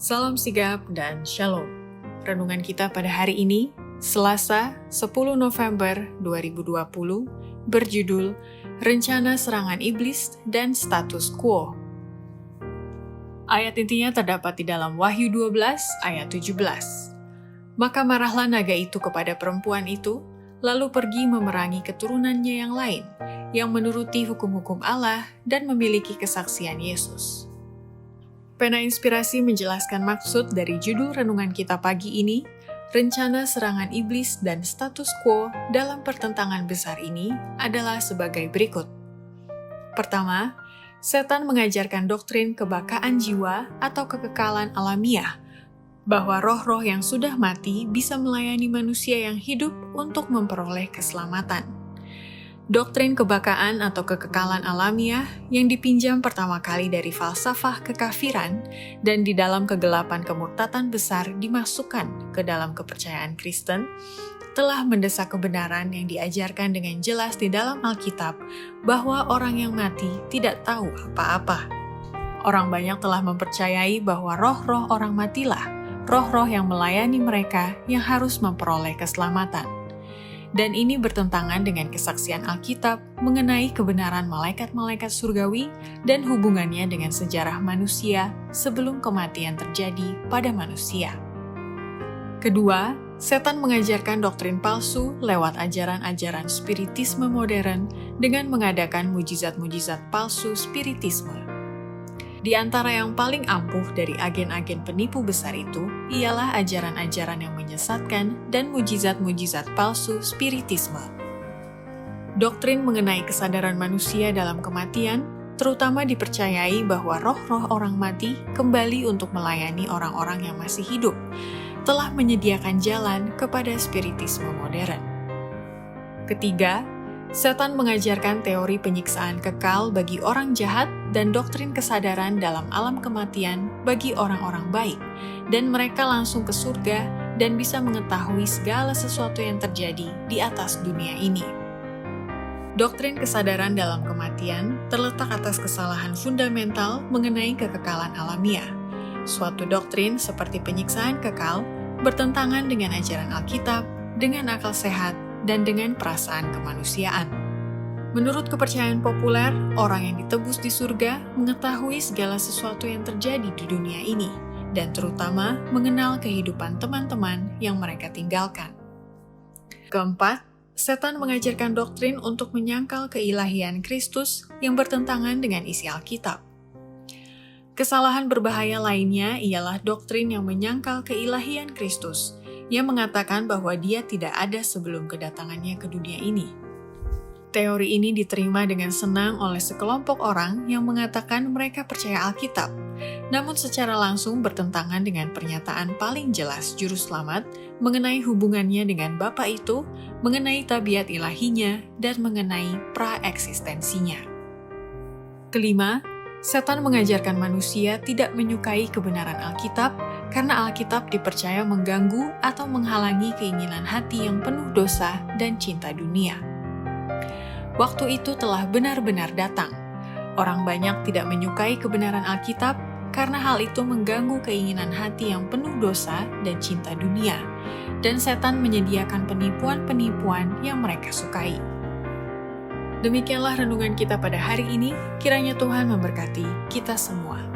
Salam sigap dan shalom. Renungan kita pada hari ini, Selasa 10 November 2020, berjudul Rencana Serangan Iblis dan Status Quo. Ayat intinya terdapat di dalam Wahyu 12 ayat 17. Maka marahlah naga itu kepada perempuan itu, lalu pergi memerangi keturunannya yang lain, yang menuruti hukum-hukum Allah dan memiliki kesaksian Yesus. Pena Inspirasi menjelaskan maksud dari judul renungan kita pagi ini, rencana serangan iblis dan status quo dalam pertentangan besar ini adalah sebagai berikut. Pertama, setan mengajarkan doktrin kebakaan jiwa atau kekekalan alamiah, bahwa roh-roh yang sudah mati bisa melayani manusia yang hidup untuk memperoleh keselamatan. Doktrin kebakaan atau kekekalan alamiah yang dipinjam pertama kali dari falsafah kekafiran dan di dalam kegelapan kemurtatan besar dimasukkan ke dalam kepercayaan Kristen, telah mendesak kebenaran yang diajarkan dengan jelas di dalam Alkitab bahwa orang yang mati tidak tahu apa-apa. Orang banyak telah mempercayai bahwa roh-roh orang matilah, roh-roh yang melayani mereka yang harus memperoleh keselamatan. Dan ini bertentangan dengan kesaksian Alkitab mengenai kebenaran malaikat-malaikat surgawi dan hubungannya dengan sejarah manusia sebelum kematian terjadi pada manusia. Kedua, setan mengajarkan doktrin palsu lewat ajaran-ajaran spiritisme modern dengan mengadakan mujizat-mujizat palsu spiritisme. Di antara yang paling ampuh dari agen-agen penipu besar itu ialah ajaran-ajaran yang menyesatkan dan mujizat-mujizat palsu spiritisme. Doktrin mengenai kesadaran manusia dalam kematian terutama dipercayai bahwa roh-roh orang mati kembali untuk melayani orang-orang yang masih hidup, telah menyediakan jalan kepada spiritisme modern. Ketiga, setan mengajarkan teori penyiksaan kekal bagi orang jahat dan doktrin kesadaran dalam alam kematian bagi orang-orang baik, dan mereka langsung ke surga dan bisa mengetahui segala sesuatu yang terjadi di atas dunia ini. Doktrin kesadaran dalam kematian terletak atas kesalahan fundamental mengenai kekekalan alamiah. Suatu doktrin seperti penyiksaan kekal bertentangan dengan ajaran Alkitab, dengan akal sehat, dan dengan perasaan kemanusiaan. Menurut kepercayaan populer, orang yang ditebus di surga mengetahui segala sesuatu yang terjadi di dunia ini, dan terutama mengenal kehidupan teman-teman yang mereka tinggalkan. Keempat, setan mengajarkan doktrin untuk menyangkal keilahian Kristus yang bertentangan dengan isi Alkitab. Kesalahan berbahaya lainnya ialah doktrin yang menyangkal keilahian Kristus, yang mengatakan bahwa dia tidak ada sebelum kedatangannya ke dunia ini. Teori ini diterima dengan senang oleh sekelompok orang yang mengatakan mereka percaya Alkitab, namun secara langsung bertentangan dengan pernyataan paling jelas Juru Selamat mengenai hubungannya dengan Bapa itu, mengenai tabiat ilahinya, dan mengenai praeksistensinya. Kelima, setan mengajarkan manusia tidak menyukai kebenaran Alkitab karena Alkitab dipercaya mengganggu atau menghalangi keinginan hati yang penuh dosa dan cinta dunia. Waktu itu telah benar-benar datang. Orang banyak tidak menyukai kebenaran Alkitab karena hal itu mengganggu keinginan hati yang penuh dosa dan cinta dunia, dan setan menyediakan penipuan-penipuan yang mereka sukai. Demikianlah renungan kita pada hari ini, kiranya Tuhan memberkati kita semua.